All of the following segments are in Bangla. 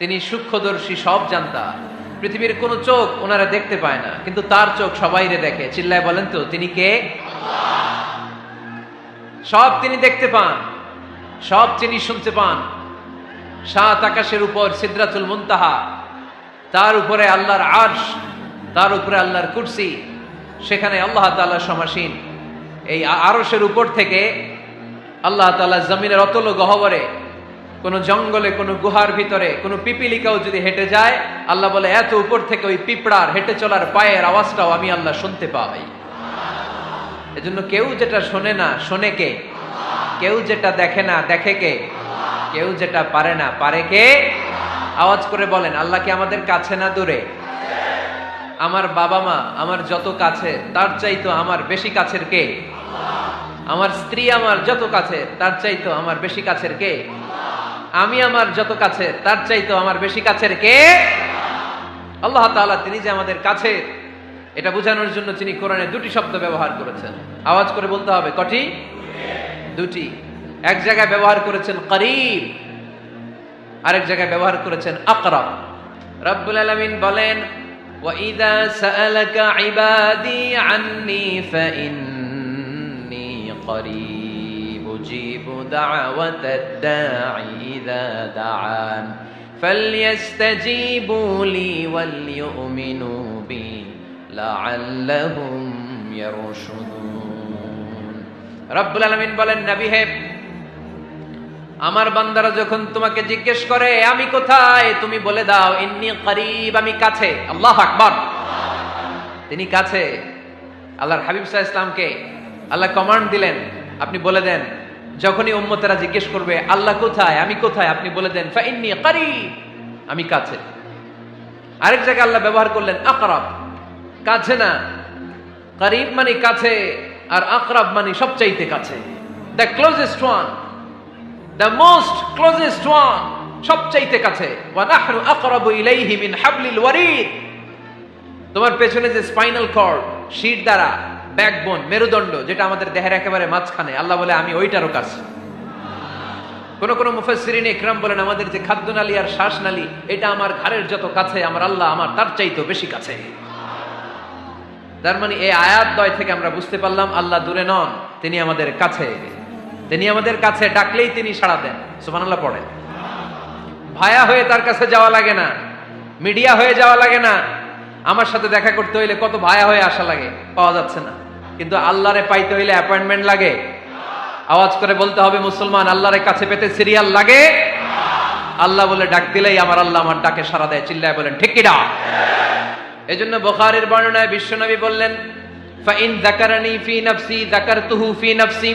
তিনি সূক্ষ্মদর্শী, সব জানতা। পৃথিবীর কোন চোখ ওনারা দেখতে পায় না, কিন্তু তার চোখ সবাইরে দেখে। চিল্লায় বলেন তো তিনি কে? সব তিনি দেখতে পান, সব তিনি শুনতে পান। সাত আকাশের উপর সিদরাতুল মুনতাহা, তার উপরে আল্লাহর আরশ, তার উপরে আল্লাহর কুরসি, সেখানে আল্লাহ তাআলা সমাসীন। এই আরশের উপর থেকে আল্লাহ তাআলা জমিনের অতল গহ্বরে, কোন জঙ্গলে, কোন গুহার ভিতরে কোন পিপিলিকাও যদি হেঁটে যায়, আল্লাহ বলে এত উপর থেকে ওই পিঁপড়ার হেঁটে চলার পায়ের আওয়াজটাও আমি আল্লাহ শুনতে পাই। এজন্য কেউ যেটা শোনে না শোনে কে? কেউ যেটা দেখে না দেখে কে? কেউ যেটা পারে না পারে কে? আওয়াজ করে বলেন, আল্লাহ কি আমাদের কাছে না দূরে? আমার বাবা মা আমার যত কাছে, তার চাইতো আমার বেশি কাছের কে? আমার স্ত্রী আমার যত কাছে, তার চাইতো আমার বেশি কাছের কে? আমি আমার যত কাছে, তার চাইতো আমার বেশি কাছের কে? আল্লাহ তাআলা তিনি যে আমাদের কাছে, এটা বোঝানোর জন্য তিনি কোরআনে দুটি শব্দ ব্যবহার করেছেন। আওয়াজ করে বলতে হবে, কটি? দুটি। এক জায়গায় ব্যবহার করেছেন করিব, আরেক জায়গায় ব্যবহার করেছেন আকরাব। রব্বুল আলামিন বলেন, ওয়াইদা সাআলাকা ইবাদি আন্নী ফাইন্নী করিব উজিবু দাওয়াতাদ দাঈ ইযা দাআন ফালইস্তাজিবু লি ওয়ালইউমিনু বি লাআল্লাহুম ইয়ারশুদুন। রব্বুল আলামিন বলেন, নবী হে, আমার বান্দারা যখন তোমাকে জিজ্ঞেস করে আমি কোথায়, তুমি বলে দাও ইন্নী করিব, আমি কাছে। আল্লাহু আকবার, তিনি কাছে। আল্লাহর হাবিব সাল্লাল্লাহু আলাইহি ওয়াসাল্লামকে আল্লাহ কমান্ড দিলেন, আপনি বলে দেন, যখনই উম্মতেরা জিজ্ঞেস করবে আল্লাহ কোথায়, আমি কোথায়, আপনি বলে দেন ফাইন্নী করিব, আমি কাছে। আরেক জায়গায় আল্লাহ ব্যবহার করলেন আকরাব, কাছে না। করিব মানে কাছে, আর আকরাব মানে সবচাইতে কাছে, the closest one, the most closest one, সবচাইতে কাছে। ওয়া নাহনু আকরাবু ইলাইহি মিন হাবলিল ওয়ারিদ। তোমার পেছনে যে স্পাইনাল কর্ড, শির দ্বারা, ব্যাকবোন, মেরুদণ্ড, যেটা আমাদের দেহের একেবারে মাঝখানে, আল্লাহ বলে আমি ওইটারও কাছে। কোন কোন মুফাসসিরিন ইকরাম বলেন, আমাদের যে খাদ্যনালী আর শ্বাসনালী, এটা আমার ঘাড়ের যত কাছে, আমার আল্লাহ আমার তার চাইতেও বেশি কাছে। তার মানে এই আয়াত দ্বয় থেকে আমরা বুঝতে পারলাম আল্লাহ দূরে নন, তিনি আমাদের কাছে। তিনি আমাদের কাছে, ডাকলেই তিনি সাড়া দেন। সুবহানাল্লাহ পড়েন। ভায়া হয়ে তার কাছে যাওয়া লাগে না, মিডিয়া হয়ে যাওয়া লাগে না। আমার সাথে দেখা করতে হইলে কত ভায়া হয়ে আসা লাগে, পাওয়া যাচ্ছে না। কিন্তু আল্লাহরে পাইতে হইলে অ্যাপয়েন্টমেন্ট লাগে। আওয়াজ করে বলতে হবে মুসলমান, আল্লাহরে কাছে পেতে সিরিয়াল লাগে। আল্লাহ বলে ডাক দিলেই আমার আল্লাহ আমার ডাকে সাড়া দেয়। চিল্লায় বলেন ঠিক কিনা? এজন্য বুখারীর বর্ণনায় বিশ্বনবী বললেন, ফাইন যাকারানি ফি নাফসি যাকারতুহু ফি নাফসি।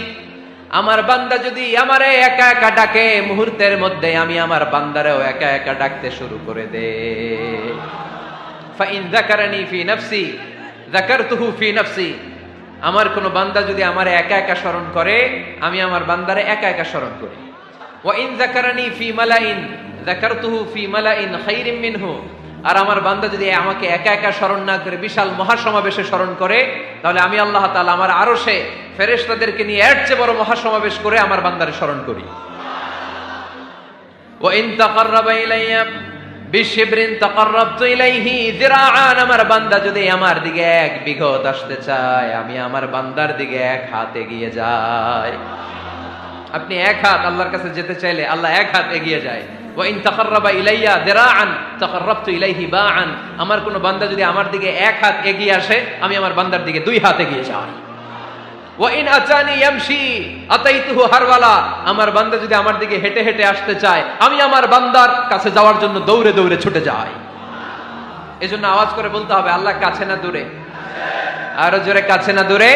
আমার বান্দা যদি আমারে একা একা ডাকে, মুহূর্তের মধ্যে আমি আমার বান্দারেও একা একা ডাকতে শুরু করে দে। ফাইন যাকারানি ফি নাফসি যাকারতুহু ফি নাফসি। আমার কোন বান্দা যদি আমারে একা একা স্মরণ করে, আমি আমার বান্দারে একা একা স্মরণ করি। ওয়া ইন যাকারানি ফি মালাইন যাকারতুহু ফি মালাইন খায়রিম মিনহু। আর আমার বান্দা যদি আমাকে একা একা স্মরণ না করে বিশাল মহাসমাবেশে স্মরণ করে, তাহলে আমি আল্লাহ তাআলা আমার আরশে ফেরেশতাদেরকে নিয়ে এর চেয়ে বড় মহাসমাবেশ করে আমার বান্দারে স্মরণ করি। ওয়া ইন তাকাররাবা ইলাইয়া বিশিবরিন তাকাররাবতু ইলাইহি যিরাআন। আমার বান্দা যদি আমার দিকে এক বিঘত আসতে চায়, আমি আমার বান্দার দিকে এক হাত এগিয়ে যাই। আপনি এক হাত আল্লাহর কাছে যেতে চাইলে আল্লাহ এক হাত এগিয়ে যায়। ওয়া ইন তাকাররাবা ইলাইয়া যিরাআন তাকাররাবতু ইলাইহি বাআন। আমার কোন বান্দা যদি আমার দিকে এক হাত এগিয়ে আসে, আমি আমার বান্দার দিকে দুই হাত এগিয়ে যাই। ওয়া ইন আতানি ইয়ামশি আতাইতুহু হারওয়ালা। আমার বান্দা যদি আমার দিকে হেঁটে হেঁটে আসতে চায়, আমি আমার বান্দার কাছে যাওয়ার জন্য দৌড়ে দৌড়ে ছুটে যাই। এজন্য আওয়াজ করে বলতে হবে, আল্লাহ কাছে না দূরে? আরো জোরে, কাছে না দূরে?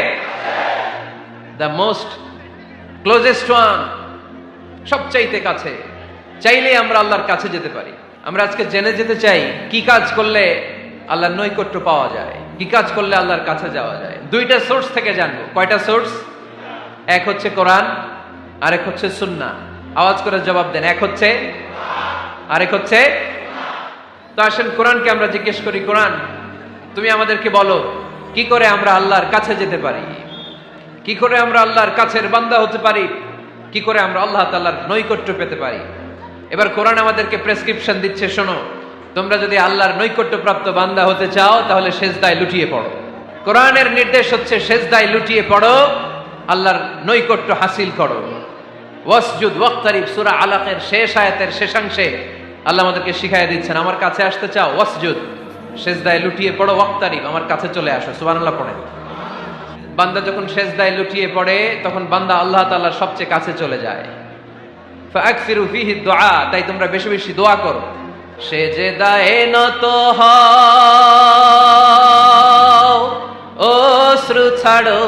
দ্য মোস্ট ক্লোজেস্ট ওয়ান, সবচাইতে কাছে। চাইলেই আমরা আল্লাহর কাছে যেতে পারি। আমরা আজকে জেনে যেতে চাই কি কাজ করলে আল্লাহর নৈকট্য পাওয়া যায়, কি কাজ করলে আল্লাহর কাছে যাওয়া যায়। দুইটা সোর্স থেকে জানবো। কয়টা সোর্স? এক হচ্ছে কোরআন, আরেক হচ্ছে সুন্নাহ। আওয়াজ করে জবাব দেন, এক হচ্ছে, আরেক হচ্ছে। তো আসেন কোরআনকে আমরা জিজ্ঞেস করি, কোরআন তুমি আমাদেরকে বলো কি করে আমরা আল্লাহর কাছে যেতে পারি, কি করে আমরা আল্লাহর কাছের বান্দা হতে পারি, কি করে আমরা আল্লাহ তাআলার নৈকট্য পেতে পারি। এবার কোরআন আমাদেরকে প্রেসক্রিপশন দিচ্ছে, শোনো, তোমরা যদি আল্লাহর নৈকট্যপ্রাপ্ত বান্দা হতে চাও তাহলে সেজদায় লুটিয়ে পড়ো। কোরআনের নির্দেশ হচ্ছে সেজদায় লুটিয়ে পড়ো, আল্লাহর নৈকট্য হাসিল করো। ওয়াসজুদ ওয়াক্তারিব, সূরা আলাকের শেষ আয়াতের শেষাংশে আল্লাহ আমাদেরকে শিখাইয়া দিচ্ছেন, আমার কাছে আসতে চাও, ওয়াসজুদ, সেজদায় লুটিয়ে পড়ো, ওয়াক্তারিব, আমার কাছে চলে আসো। সুবহানাল্লাহ পড়েন। বান্দা যখন সেজদায় লুটিয়ে পড়ে তখন বান্দা আল্লাহ তাআলার সবচেয়ে কাছে চলে যায়। ফাআকসিরু ফীহি দুআ, তাই তোমরা বেশি বেশি দোয়া করো। সেজদায়ে নত হও, অশ্রু ছাড়ো,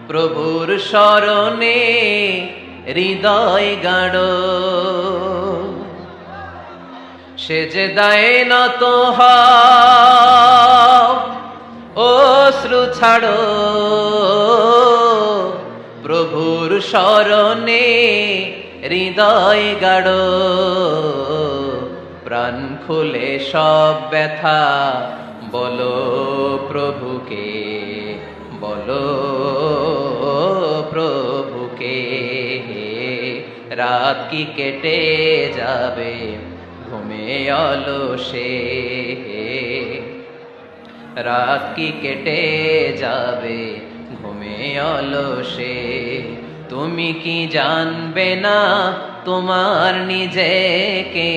প্রভুর শরণে হৃদয় গাড়ো। সেজদায়ে নত হও, অশ্রু ছাড়ো, প্রভুর শরণে হৃদয় গাড়ো। প্রাণ খুলে সব ব্যথা বলো প্রভুকে, বলো প্রভুকে। রাত কি কেটে যাবে ঘুমে অলসে, রাত কি কেটে যাবে ঘুমে অলসে। তুমি কি জানবে না তোমার নিজেকে,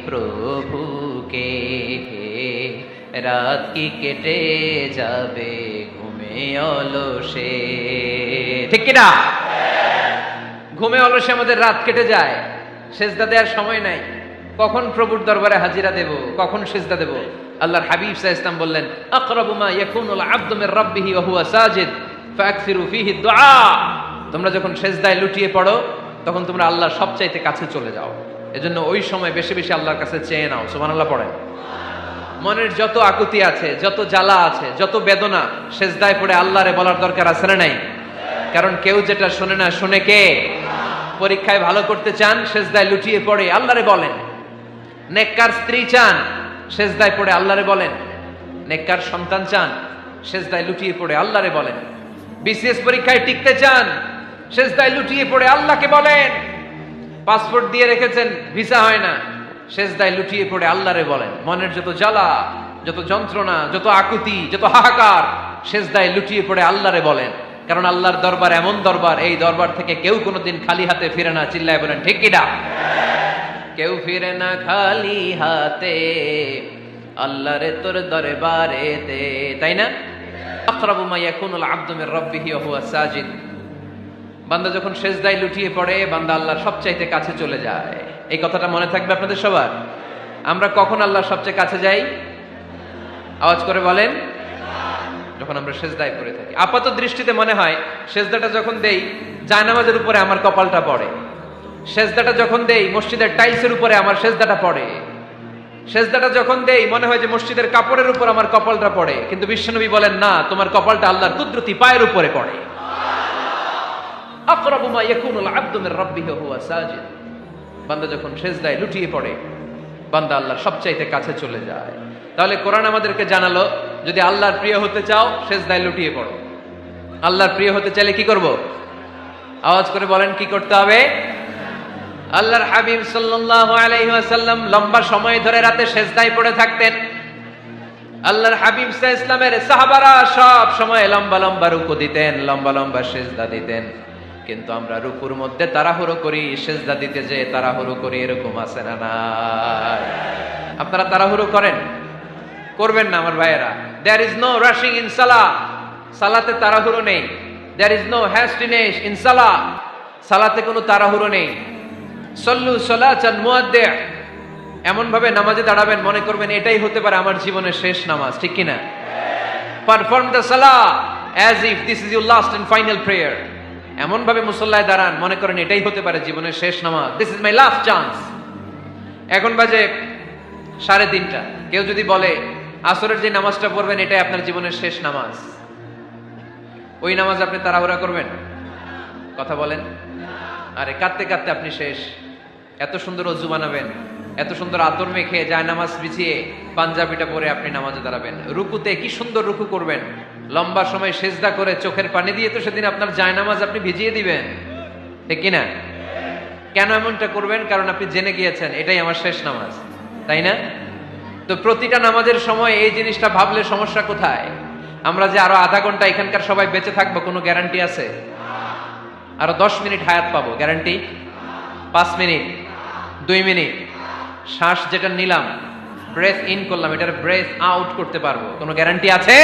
প্রভুকে। রাত কি কেটে যাবে ঘুমে অলসে, ঠিক কিনা? ঘুমে অলসে আমাদের রাত কেটে যায়, সেজদা দেওয়ার সময় নাই। কখন প্রভুর দরবারে হাজিরা দেব, কখন সেজদা দেব? আল্লাহর হাবিব সাল্লাল্লাহু আলাইহি ওয়াসাল্লাম বললেন, আকরাবু মা ইয়াকুনুল আবদু মির রাব্বিহি ওয়া হুয়া সাজিদ ফাকসিরু ফীহি দুআ। তোমরা যখন সেজদায় লুটিয়ে পড়ো তখন তোমরা আল্লাহর সবচাইতে কাছে চলে যাও। এজন্য ওই সময় বেশি বেশি আল্লাহর কাছে চেয়ে নাও। সুবহানাল্লাহ পড়েন। মনের যত আকুতি আছে, যত জ্বালা আছে, যত বেদনা, সেজদায় পড়ে আল্লাহরে বলার দরকার আছে না নাই? কারণ কেউ যেটা শোনে না, শোনে কে? পরীক্ষায় ভালো করতে চান, সেজদায় লুটিয়ে পড়ে আল্লাহরে বলেন। নেককার স্ত্রী চান, সেজদায় পড়ে আল্লাহরে বলেন। নেককার সন্তান চান, সেজদায় লুটিয়ে পড়ে আল্লাহরে বলেন। বিসিএস পরীক্ষায় টিকতে চান, সেজদায় লুটিয়ে পড়ে আল্লাহকে বলেন। পাসপোর্ট দিয়ে রেখেছেন, ভিসা হয় না, সেজদায় লুটিয়ে পড়ে আল্লাহরে বলেন। মনের যত জ্বালা, যত যন্ত্রণা, যত আকুতি, যত হাহাকার, সেজদায় লুটিয়ে পড়ে আল্লাহরে বলেন। কারণ আল্লাহর দরবার এমন দরবার, এই দরবার থেকে কেউ কোনোদিন খালি হাতে ফিরে না। চিল্লায় বলেন ঠিক কিনা? কেউ ফিরে না খালি হাতে আল্লাহরে তোর দরবারেতে, তাই না? আকরাবু মা ইয়াকুনুল আবদু মির রাব্বিহি ওয়া হুয়া সাজিদ। বান্দা যখন সেজদায় লুটিয়ে পড়ে বান্দা আল্লাহর সবচাইতে কাছে চলে যায়। এই কথাটা মনে থাকবে আপনাদের সবার। আমরা কখন আল্লাহর সবচেয়ে কাছে যাই? আওয়াজ করে বলেন। যখন আমরা সেজদায় পড়ে থাকি। আপাত দৃষ্টিতে মনে হয় সেজদাটা যখন দেই জায়নামাজের উপরে আমার কপালটা পড়ে, সেজদাটা যখন দেই মসজিদের টাইলসের উপরে আমার সেজদাটা পড়ে, সেজদাটা যখন দেই মনে হয় যে মসজিদের কাপড়ের উপর আমার কপালটা পড়ে। কিন্তু বিশ্বনবী বলেন না, তোমার কপালটা আল্লাহর কুদরতি পায়ের উপরে পড়ে। আকরাবু মা ইয়াকুনুল আবদু মির রাব্বিহি ওয়া হুয়া সাজিদ। বান্দা যখন সেজদায় লুটিয়ে পড়ে বান্দা আল্লাহর সবচাইতে কাছে চলে যায়। তাহলে কোরআন আমাদেরকে জানালো, যদি আল্লাহর প্রিয় হতে চাও সেজদায় লুটিয়ে পড়ো। আল্লাহর প্রিয় হতে চাইলে কি করব? আওয়াজ করে বলেন কি করতে হবে? আল্লাহর হাবিব সাল্লাল্লাহু আলাইহি ওয়াসাল্লাম লম্বা সময় ধরে রাতে সেজদায় পড়ে থাকতেন। আল্লাহর হাবিব সাল্লাল্লাহু আলাইহি ওয়াসাল্লামের সাহাবারা সব সময় লম্বা লম্বা রুকু দিতেন, লম্বা লম্বা সেজদা দিতেন। কিন্তু আমরা রুকুর মধ্যে তাড়াহুড়ো করি, সেজদা দিতে যে তাড়াহুড়ো করি, এরকম আছে না নাই? আপনারা তাড়াহুড়ো করেন? করবেন না আমার ভাইয়েরা। There is no rushing in salah. সালাতে তাড়াহুড়ো নেই। There is no hastiness in salah. সালাতে কোনো তাড়াহুড়ো নেই। সল্লু সালাতান মুআদ্দি', এমন ভাবে নামাজে দাঁড়াবেন মনে করবেন এটাই হতে পারে আমার জীবনের শেষ নামাজ, ঠিক কি না? Perform the salah as if this is your last and final prayer. এমন ভাবে মুসল্লায় দাঁড়ান মনে করেন এটাই হতে পারে জীবনের শেষ নামাজ। This is my last chance. এখন বাজে 3:30। কেউ যদি বলে আসরের যে নামাজটা পড়বেন এটাই আপনার জীবনের শেষ নামাজ, ওই নামাজ আপনি তাড়াহুড়া করবেন? কথা বলেন। আরে কাঁদতে কাঁদতে আপনি শেষ। এত সুন্দর ওযু বানাবেন, এত সুন্দর আতর মেখে যায় নামাজ বিছিয়ে পাঞ্জাবিটা পরে আপনি নামাজে দাঁড়াবেন। রুকুতে কি সুন্দর রুকু করবেন, লম্বা সময় সেজদা করে চোখের পানি দিয়ে তো সেদিন আপনার জায়নামাজ আপনি ভিজিয়ে দিবেন। ঠিক কিনা? কেন এমনটা করবেন? কারণ আপনি জেনে গিয়েছেন এটাই আমার শেষ নামাজ, তাই না? তো প্রতিটা নামাজের সময় এই জিনিসটা ভাবলে সমস্যা কোথায়? আমরা যে আরো আধা ঘন্টা এখানকার সবাই বেঁচে থাকবো কোনো গ্যারান্টি আছে? আরো 10 মিনিট হায়াত পাবো, গ্যারান্টি? 5 মিনিট, 2 মিনিট, শ্বাস যেটা নিলাম, ব্রেথ ইন করলাম, এটার ব্রেথ আউট করতে পারবো, কোনো গ্যারান্টি আছে?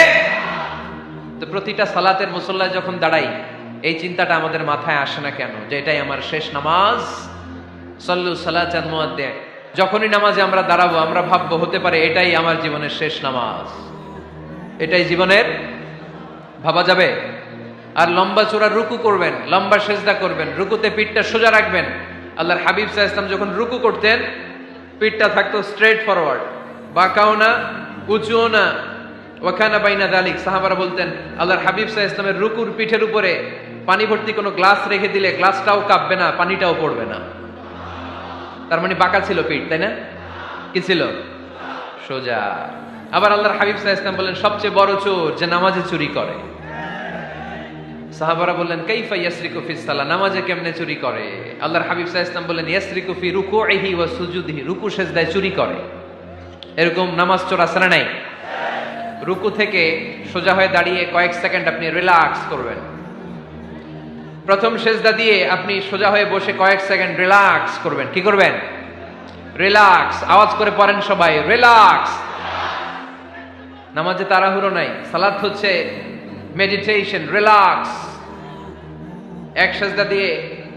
তো প্রতিটা সালাতের মুসল্লায় যখন দাঁড়াই, এই চিন্তাটা আমাদের মাথায় আসে না কেন যে এটাই আমার শেষ নামাজ? সাল্লু সালাতান মুআদ্দিন। যখনই নামাজে আমরা দাঁড়াবো, আমরা ভাববো হতে পারে এটাই আমার জীবনের শেষ নামাজ, এটাই জীবনের, ভাবা যাবে? আর লম্বা চূড়া রুকু করবেন, লম্বা সেজদা করবেন, রুকুতে পিঠটা সোজা রাখবেন। আল্লাহর হাবিব সাল্লাল্লাহু আলাইহি ওয়াসাল্লাম যখন রুকু করতেন, পিঠটা থাকতো স্ট্রেট ফরওয়ার্ড, বাঁকাও না উঁচুও না, ওয়াকানা বাইনা যালিক। সাহাবারা বলতেন আল্লাহর হাবিব সাল্লাল্লাহু আলাইহি ওয়াসাল্লামের রুকুর পিঠের উপরে পানি ভর্তি কোনো গ্লাস রেখে দিলে গ্লাসটাও কাঁপবে না, পানিটাও পড়বে না। তার মানে বাঁকা ছিল পিঠ, তাই না? কি ছিল? সোজা। আবার আল্লাহর হাবিব সাল্লাল্লাহু আলাইহি ওয়াসাল্লাম বললেন সবচেয়ে বড় চোর যে নামাজে চুরি করে। সাহাবারা বললেন কাইফা ইয়াসরিকু ফিস সালাহ, নামাজে কেমনে চুরি করে? আল্লাহর হাবিব সাল্লাল্লাহু আলাইহি ওয়াসাল্লাম বললেন ইয়াসরিকু ফি রুকুইহি ওয়া সুজুদিহি, রুকু সেজদায় চুরি করে। এরকম নামাজ চোর আছে না নাই? রুকু থেকে সোজা হয়ে দাঁড়িয়ে কয়েক সেকেন্ড আপনি রিল্যাক্স করবেন। প্রথম সেজদা দিয়ে আপনি সোজা হয়ে বসে কয়েক সেকেন্ড রিল্যাক্স করবেন। কি করবেন? রিল্যাক্স। আওয়াজ করে পড়েন সবাই, রিল্যাক্স। নামাজে তাড়াহুড়ো নাই, সালাত হচ্ছে মেডিটেশন, রিল্যাক্স। এক সেজদা দিয়ে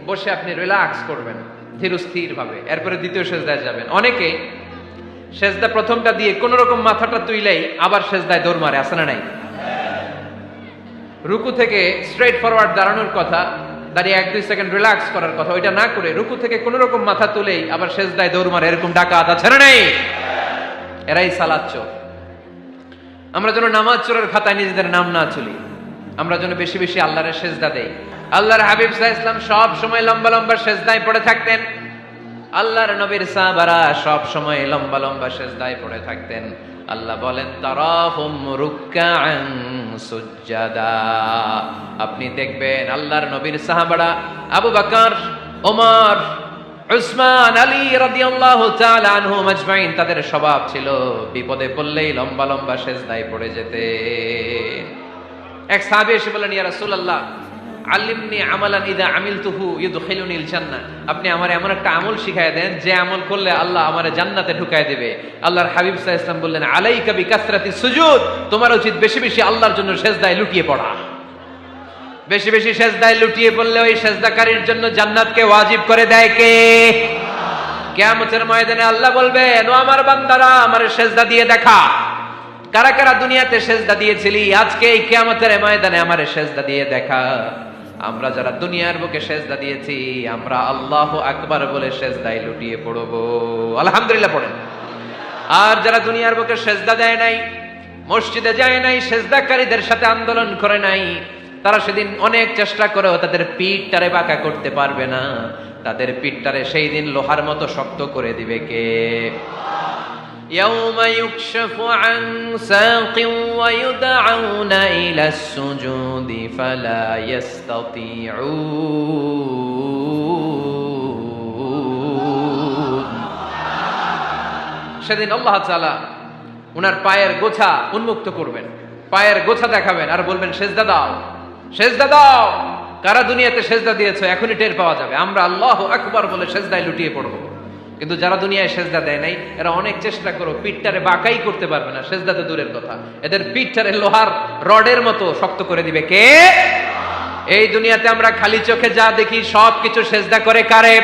বসে আপনি রিল্যাক্স করবেন ধীর স্থির ভাবে, এরপরে দ্বিতীয় সেজদায় যাবেন। অনেকে সেজদা প্রথমটা দিয়ে কোন রকম মাথাটা তুইলেই আবার সেজদায় দৌড় মারে, আছে না নাই? রুকু থেকে স্ট্রেট ফরওয়ার্ড দাঁড়ানোর কথা, দাঁড়িয়ে 1-2 সেকেন্ড রিল্যাক্স করার কথা, ওইটা না করে রুকু থেকে কোন রকম মাথা তুলেই আবার সেজদায় দৌড় মারে, এরকম ডাকাত আছে না নাই? এরাই সালাত চোর। আমরা যেন নামাজ চোরের খাতায় নিজেদের নাম না তুলি, আমরা যেন বেশি বেশি আল্লাহর সেজদা দেই। আল্লাহর হাবিব সাল্লাল্লাহু আলাইহি ওয়াসাল্লাম সব সময় লম্বা লম্বা সেজদায় পড়ে থাকতেন। আল্লাহর নবীর সাহাবারা সব সময় লম্বা লম্বা সেজদায় পড়ে থাকতেন। আল্লাহ বলেন তারাহুম রুকআন সুজদা, আপনি দেখবেন আল্লাহর নবীর সাহাবারা আবু বকর, ওমর, উসমান, আলী রাদিয়াল্লাহু তাআলা আনহুম আজমাইন, তাদের স্বভাব ছিল বিপদে পড়লেই লম্বা লম্বা সেজদায় পড়ে যেতে। এক সাহাবী এসে বললেন ইয়া রাসূলুল্লাহ আল্লিমনি আমালান ইযা আমিলতুহু ইউদখিলুনিল জান্নাহ, আপনি আমার এমন একটা আমল শিখায় দেন যে আমল করলে আল্লাহ আমারে জান্নাতে ঢুকায় দেবে। আল্লাহর হাবিব সাল্লাল্লাহু আলাইহি ওয়াসাল্লাম বললেন আলাইকা বিকাসরাতিস সুজুদ, তোমার উচিত বেশি বেশি আল্লাহর জন্য সেজদায় লুটিয়ে পড়া। বেশি বেশি সেজদায় লুটিয়ে পড়লে ওই সেজদাকারীর জন্য জান্নাতকে ওয়াজিব করে দেয় কে? কিয়ামতের ময়দানে আল্লাহ বলবেন ও আমার বান্দারা আমারে সেজদা দিয়ে দেখা। কারা কারা দুনিয়াতে সেজদা দিয়েছিলি, আজকে এই কিয়ামতের ময়দানে আমারে সেজদা দিয়ে দেখা। আমরা যারা দুনিয়ার বুকে সেজদা দিয়েছি, আমরা আল্লাহু আকবার বলে সেজদায় লুটিয়ে পড়ব, আলহামদুলিল্লাহ পড়েন। আর যারা দুনিয়ার বুকে সেজদা দেয় নাই, মসজিদে যায় নাই, সেজদাকারীদের সাথে আন্দোলন করে নাই, তারা সেদিন অনেক চেষ্টা করেও তাদের পিঠটারে বাঁকা করতে পারবে না। তাদের পিঠটারে সেই দিন লোহার মতো শক্ত করে দিবে কে? يوم يكشف عن ساق ويدعون إلى السجود فلا يستطيعون। সেদিন আল্লাহ তাআলা উনার পায়ের গোছা উন্মুক্ত করবেন, পায়ের গোছা দেখাবেন আর বলবেন সেজদা দাও, সেজদা দাও। কারা দুনিয়াতে সেজদা দিয়েছো এখনই টের পাওয়া যাবে। আমরা আল্লাহু আকবার বলে সেজদায় লুটিয়ে পড়বো। কিন্তু যারা দুনিয়ায় সেজদা দেয় নাই, এরা অনেক চেষ্টা করো পিঠটারে বাঁকাই করতে পারবে না, সেজদাতে দূরের কথা, এদের পিঠটারে লোহার রডের মতো শক্ত করে দিবে কে? এই দুনিয়াতে আমরা খালি চোখে যা দেখি সব কিছু সেজদা করে কারে?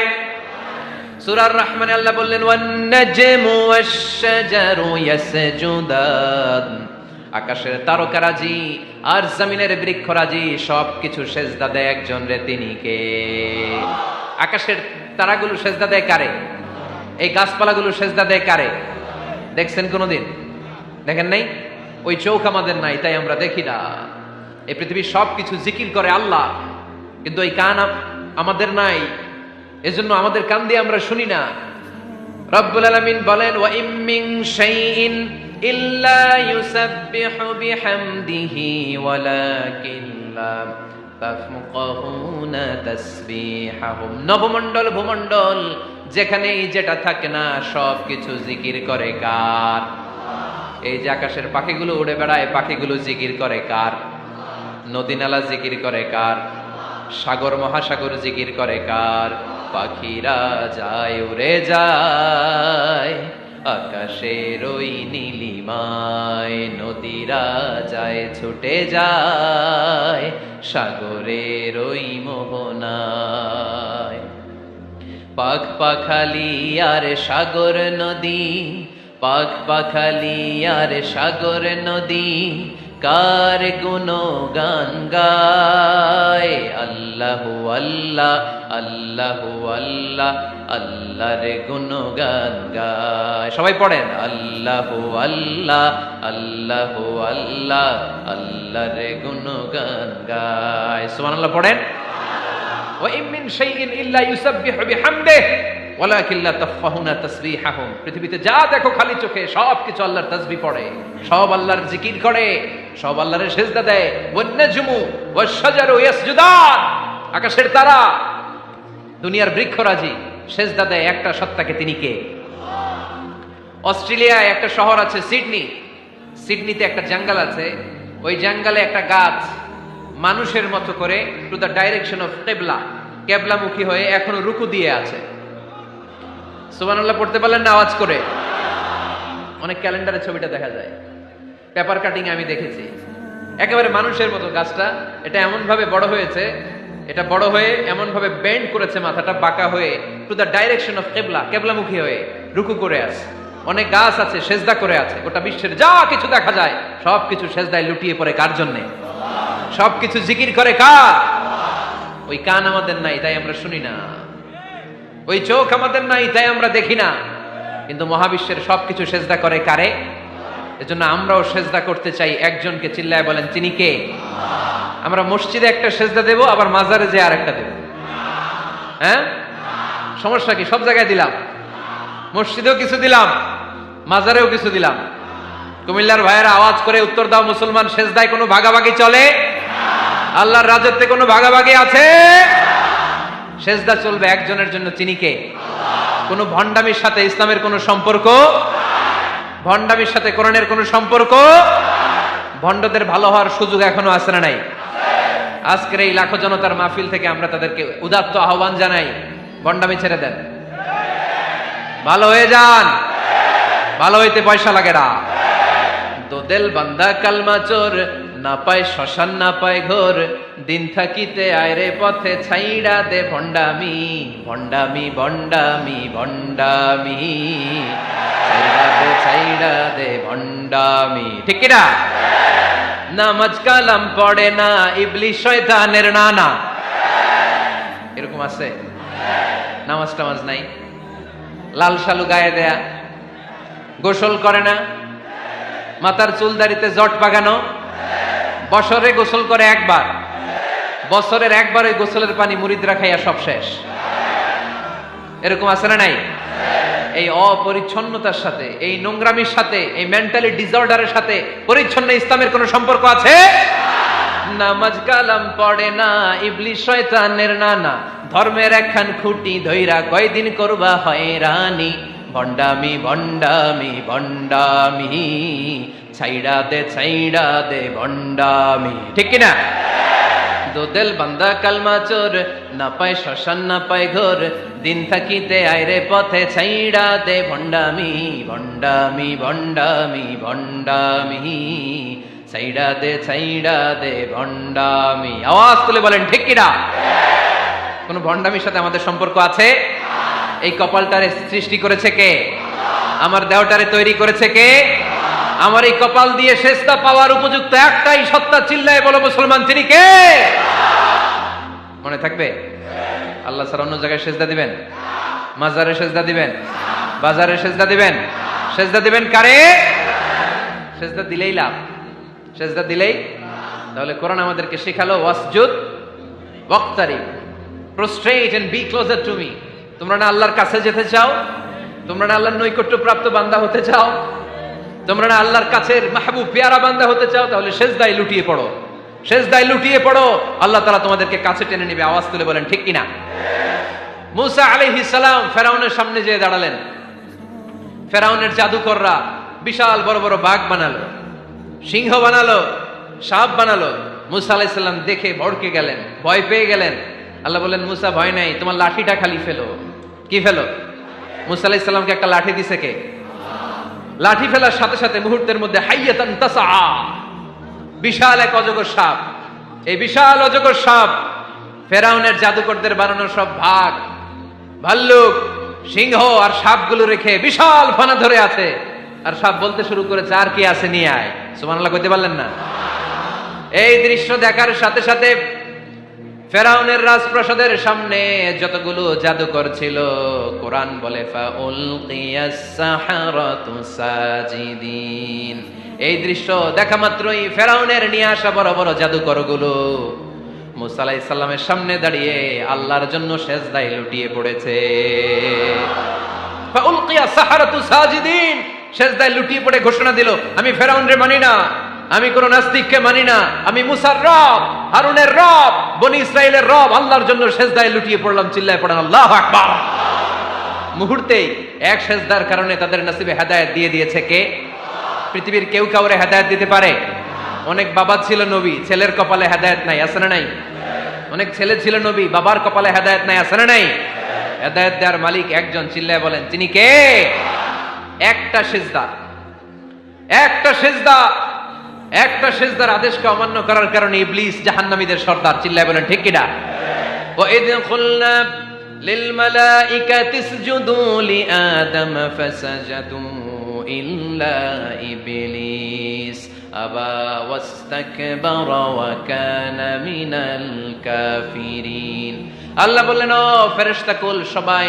সূরা আর-রহমানে আল্লাহ বললেন ওয়ান নাজমু ওয়াশ-শাজারু ইয়াসজুদান, আকাশের তারকারাজি আর জমিনের বৃক্ষরাজি সব কিছু সেজদা দেয় একজন রে, তিনি কে? আকাশের তারাগুলো সেজদা দেয় কারে? এই গাছপালাগুলো সেজদা দেয় কারে? দেখছেন কোনদিন? দেখেন নাই? ওই চোখ আমাদের নাই, তাই আমরা দেখি না। এই পৃথিবীর সবকিছু জিকির করে আল্লাহ, কিন্তু এই কান আমাদের নাই, এজন্য আমাদের কান দিয়ে আমরা শুনি না। রব্বুল আলামিন বলেন ওয়া ইম মিন শাইইন ইল্লা ইউসাব্বিহু বিহামদিহি ওয়ালাকিন লা তাফকাহুনা তাসবিহাহুম। নবমণ্ডল ভূমণ্ডল যেখানেই যেটা থাকে না সব কিছু জিকির করে কার? এই যে আকাশের পাখিগুলো উড়ে বেড়ায়, পাখিগুলো জিকির করে কার? নদী নালা জিকির করে কার? সাগর মহাসাগর জিকির করে কার? পাখিরা যায় উড়ে যায় আকাশের ওই নীলিমায়, নদীরা যায় ছুটে যায় সাগরের ওই মোহনায়। পাখ পাখালি আর সাগর নদী, পাখ পাখালি আর সাগর নদী কার গুণগান গায়? আল্লাহু আল্লাহ আল্লাহু আল্লাহ আল্লাহর গুণগান গায়। সবাই পড়েন আল্লাহু আল্লাহ আল্লাহু আল্লাহ আল্লাহর গুণগান গায়। সুবহানাল্লাহ পড়েন। ওয়া ইম মিন শাইইন ইল্লা ইউসাব্বিহু বিহামদিহি ওয়ালাকিন লা তাফকাহুনা তাসবিহাহুম। পৃথিবীতে যা দেখো খালি চোখে সব কিছু আল্লাহর তাসবিহ পড়ে, সব আল্লাহর জিকির করে, সব আল্লাহর সিজদা দেয়। One নাজমু wash শাজারু ইয়াসজুদান। আকাশের তারা, দুনিয়ার বৃক্ষরাজি সিজদা দেয় একটা সত্তাকে, তিনি কে? অস্ট্রেলিয়ায় একটা শহর আছে সিডনি, সিডনিতে একটা জঙ্গল আছে, ওই জঙ্গলে একটা গাছ মানুষের মতো করে টু দ্য ডাইরেকশন অফ কিবলা, কিবলামুখী হয়ে এখনো রুকু দিয়ে আছে। সুবহানাল্লাহ পড়তে পারলেন না আওয়াজ করে? অনেক ক্যালেন্ডারে ছবিটা দেখা যায়, পেপার কাটিং আমি দেখেছি। একেবারে মানুষের মতো গাছটা, এটা এমন ভাবে বড় হয়েছে, এটা বড় হয়ে এমন ভাবে বেন্ড করেছে, মাথাটা বাঁকা হয়ে টু দ্য ডাইরেকশন অফ কিবলা, কিবলামুখী হয়ে রুকু করে আছে। অনেক গাছ আছে সেজদা করে আছে। গোটা বিশ্বের যা কিছু দেখা যায় সব কিছু সেজদায় লুটিয়ে পড়ে কার জন্যে? সবকিছু জিকির করে কার? ওই কান আমাদের নাই তাই আমরা শুনি না, ওই চোখ আমাদের নাই তাই আমরা দেখি না, কিন্তু মহাবিশ্বের সবকিছু সেজদা করে কারে? এজন্য আমরাও সেজদা করতে চাই একজনকে। চিল্লায় বলেন তিনি কে? আমরা মসজিদে একটা সেজদা দেব, আবার মাজারে যে আর একটা দেব। হ্যাঁ, সমস্যা কি? সব জায়গায় দিলাম, মসজিদেও কিছু দিলাম, মাজারেও কিছু দিলাম। কুমিল্লার ভাইয়েরা আওয়াজ করে উত্তর দাও, মুসলমান সেজদায় কোনো ভাগাভাগি চলে? আল্লাহর রাজত্বে কোনো ভাগাভাগি আছে? সেজদা চলবে একজনের জন্য, তিনি কে? কোনো ভণ্ডামির সাথে ইসলামের কোনো সম্পর্ক, ভণ্ডামির সাথে কোরআনের কোনো সম্পর্ক। ভণ্ডদের ভালো হওয়ার সুযোগ এখনো আছে না নাই? আজকের এই লাখো জনতার মাহফিল থেকে আমরা তাদেরকে উদাত্ত আহ্বান জানাই, ভণ্ডামি ছেড়ে দেন, ভালো হয়ে যান। ভালো হইতে পয়সা লাগে না। দোদেল বান্দা কালমা চোর, না পায় শ্মশান না পায় ঘোর, দিন থাকিতে আয়রে পথে ছাইড়া দে ভণ্ডামি, ভণ্ডামি ভণ্ডামি ভণ্ডামি, ছাইড়া দে ভণ্ডামি। ঠিক কিনা? নামাজ কালাম পড়ে না, ইবলিশ শয়তানের নানা। এরকম আছে? নামাজ টামাজ নাই, লাল শালু গায়ে দেয়া, গোসল করে না, মাথার চুল দাড়িতে জট পাকানো, বছরে গোসল করে একবার, বছরের একবার ওই গোসলের পানি মুরিদরা খাইয়া সব শেষ। এরকম আছে না নাই? এই অপরিচ্ছন্নতার সাথে, এই নোংরামির সাথে, এই মেন্টালি ডিসঅর্ডারের সাথে পরিচ্ছন্ন ইসলামের কোন সম্পর্ক আছে? নামাজ কালাম পড়ে না, ইবলিশ শয়তানের নানা, ধর্মের একখান খুঁটি ধইরা কয়দিন করবা হয়রানি, ভণ্ডামি ভণ্ডামি ভণ্ডামি, ছাইড়া দে ভণ্ডামি। ঠিক কিনা? দোদেল বান্দা কালমা চোর, না পায় শ্মশান না পায় ঘোর, দিন থাকিতে আয়রে পথে ছাইড়া দে ভণ্ডামি, ভণ্ডামি ভণ্ডামি ভণ্ডামি, ছাইড়া দে ভণ্ডামি। আওয়াজ তুলে বলেন ঠিক কিনা? কোন ভণ্ডামির সাথে আমাদের সম্পর্ক আছে? এই কপালটারে সৃষ্টি করেছে কে? আমার দেহটারে তৈরি করেছে কে? আমার এই কপাল দিয়ে সেজদা পাওয়ার উপযুক্ত একটাই সত্তা, চিল্লায় বলো মুসলমান, তিনি কে? মনে থাকবে? আল্লাহ ছাড়া অন্য জায়গায় সেজদা দিবেন? মাজারে সেজদা দিবেন? বাজারে সেজদা দিবেন? সেজদা দিবেন কারে? সেজদা দিলেই লাভ, সেজদা দিলেই। তাহলে কোরআন আমাদেরকে শেখালো ওয়াসজুদ ওয়াক্তারিব, prostrate and be closer to me. তোমরা না আল্লাহর কাছে যেতে চাও? তোমরা না আল্লাহর নৈকট্য প্রাপ্ত বান্দা হতে চাও? তোমরা না আল্লাহর কাছের মাহবুব পেয়ারা বান্দা হতে চাও? তাহলে সেজদায় লুটিয়ে পড়ো। সেজদায় লুটিয়ে পড়ো, আল্লাহ তাআলা তোমাদেরকে কাছে টেনে নেবে। আওয়াজ তুলে বলেন ঠিক কিনা? মুসা আলাইহিস সালাম ফেরাউনের সামনে যেয়ে দাঁড়ালেন। ফেরাউনের জাদুকররা বিশাল বড় বড় বাঘ বানালো, সিংহ বানালো, সাপ বানালো। মুসা আলাইহিস সালাম দেখে ভড়কে গেলেন, ভয় পেয়ে গেলেন। আল্লাহ বললেন, মুসা ভয় নাই, তোমার লাঠিটা খালি ফেলো। কি ফেলো? মুসা আলাইহিস সালামকে একটা লাঠি দিছে কে? লাঠি ফেলার সাথে সাথে মুহূর্তের মধ্যে হাইয়াতান তাসআ, বিশাল এক অজগর সাপ। এই বিশাল অজগর সাপ ফেরাউনের জাদুকরদের বানানো সব ভাগ, ভাল্লুক, সিংহ আর সাপগুলো রেখে বিশাল ফানা ধরে আছে। আর সাপ বলতে শুরু করেছে, আর কি আছে নিয়ে আয়। সুবহানাল্লাহ কইতে পারলেন না? এই দৃশ্য দেখার সাথে সাথে ফেরাউনের রাজপ্রাসাদের সামনে যতগুলো জাদুকর ছিল, কোরআন বলে ফাউলকিয়াস সাহারাতু সাজিদিন। এই দৃশ্য দেখা মাত্রই ফেরাউনের নিয়ে আসা বড় বড় জাদুকরগুলো মুসা আলাইহিস সালামের সামনে দাঁড়িয়ে আল্লাহর জন্য সেজদায় লুটিয়ে পড়েছে। ফাউলকিয়াস সাহারাতু সাজিদিন, সেজদায় লুটিয়ে পড়ে ঘোষণা দিল, আমি ফেরাউনরে মানি না, আমি কোন নাস্তিককে মানি না, আমি মুসার রব, হারুনের রব, বনি ইসরাইলের রব, আল্লাহর জন্য সেজদায় লুটিয়ে পড়লাম। চিল্লায় পড়েন আল্লাহু আকবার। মুহূর্তেই এক সেজদার কারণে তাদের নসিবে হেদায়েত দিয়ে দিয়েছে কে? পৃথিবীর কেউ কাউরে হেদায়েত দিতে পারে? অনেক বাবা ছিল নবী, ছেলের কপালে হেদায়েত নাই, আছে না নাই? অনেক ছেলে ছিল নবী, বাবার কপালে হেদায়েত নাই, আছে না নাই? হেদায়েত দেওয়ার মালিক একজন, চিল্লায় বলেন তিনি কে? একটা সিজদা, একটা সিজদা, একটা সিজদার আদেশকে অমান্য করার কারণে ইবলিস জাহান্নামীদের সর্দার। চিল্লায় বলেন ঠিক কিনা? ওয়া ইয কুলনা লিল মালাইকাতি ইসজুদু লিআদম ফাসাজাদু ইল্লা ইবলিস আবা ওয়াস্তাকবারা ওয়া কানা মিনাল কাফিরিন। আল্লাহ বললেন, ও ফেরেশতাকুল সবাই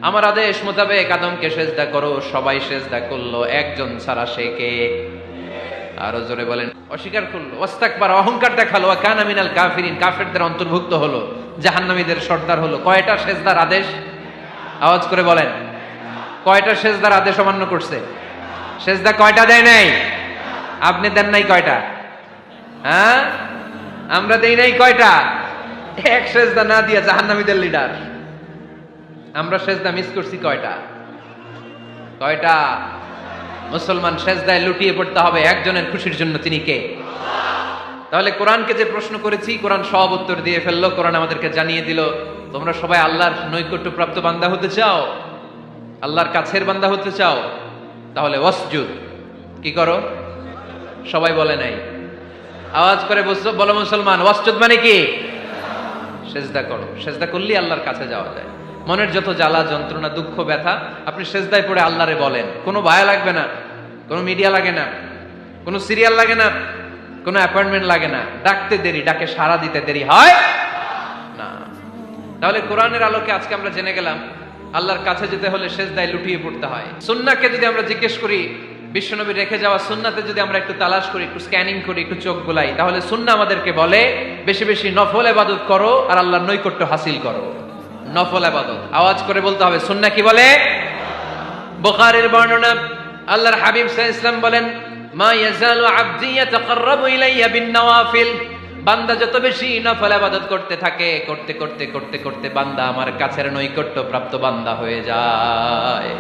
আমার আদেশ মোতাবেক আদমকে সেজদা করো। সবাই সেজদা করলো, একজন ছাড়া, সে কে? আরো জোরে বলেন। অস্বীকার করলো, ওয়াস্তাকবারা, অহংকার দেখালো, ওয়া কানা মিনাল কাফিরিন, কাফেরদের অন্তর্ভুক্ত হলো, জাহান্নামীদের সর্দার হলো। কয়টা সেজদার আদেশ? আওয়াজ করে বলেন, কয়টা সেজদার আদেশ অমান্য করছে? সেজদা কয়টা দেয় নাই? আপনি দেন নাই কয়টা? হ্যাঁ, আমরা দেই নাই কয়টা? এক সেজদা না দিয়া জাহান্নামীদের লিডার। আমরা সেজদা মিস করছি কয়টা? কয়টা? মুসলমান সেজদায় লুটিয়ে পড়তে হবে একজনের খুশির জন্য, তিনি কে? তাহলে কোরআনকে যে প্রশ্ন করেছি, কোরআন সব উত্তর দিয়ে ফেললো। কোরআন আমাদেরকে জানিয়ে দিল, তোমরা সবাই আল্লাহর নৈকট্যপ্রাপ্ত বান্দা হতে চাও, আল্লাহর কাছের বান্দা হতে চাও, তাহলে ওয়াসজুদ, কি করো? সবাই বলে নাই, আওয়াজ করে বলো মুসলমান, ওয়াসজুদ মানে কি? সেজদা করো। সেজদা করলেই আল্লাহর কাছে যাওয়া যায়। মনের যত জ্বালা যন্ত্রণা দুঃখ ব্যথা আপনি সেজদায় পড়ে আল্লাহরে বলেন। কোনো ভায়া লাগবে না, কোনো মিডিয়া লাগে না, কোনো সিরিয়াল লাগে না, কোনো অ্যাপয়েন্টমেন্ট লাগে না। ডাকতে দেরি, ডাকে সাড়া দিতে দেরি হয় না। তাহলে কোরআনের আলোকে আজকে আমরা জেনে গেলাম আল্লাহর কাছে যেতে হলে সেজদায় লুটিয়ে পড়তে হয়। সুন্নাহকে যদি আমরা জিজ্ঞেস করি, বিশ্বনবী রেখে যাওয়া সুন্নাতে যদি আমরা একটু তালাশ করি, একটু স্ক্যানিং করি, একটু চোখ গোলাই, তাহলে সুন্নাহ আমাদেরকে বলে বেশি বেশি নফল ইবাদত করো আর আল্লাহর নৈকট্য হাসিল করো। নফল ইবাদত, আওয়াজ করে বলতে হবে। সুন্নাহ কি বলে? বুখারীর বর্ণনা, আল্লাহর হাবিব সাল্লাল্লাহু আলাইহি ওয়াসাল্লাম বলেন, মা ইয়াজালু আবদি ইয়াতাকাররাবু ইলাইয়া বিন নওয়াফিল, বান্দা যত বেশি নফল ইবাদত করতে থাকে, করতে করতে করতে করতে বান্দা আমার কাছের নৈকট্য প্রাপ্ত বান্দা হয়ে যায়।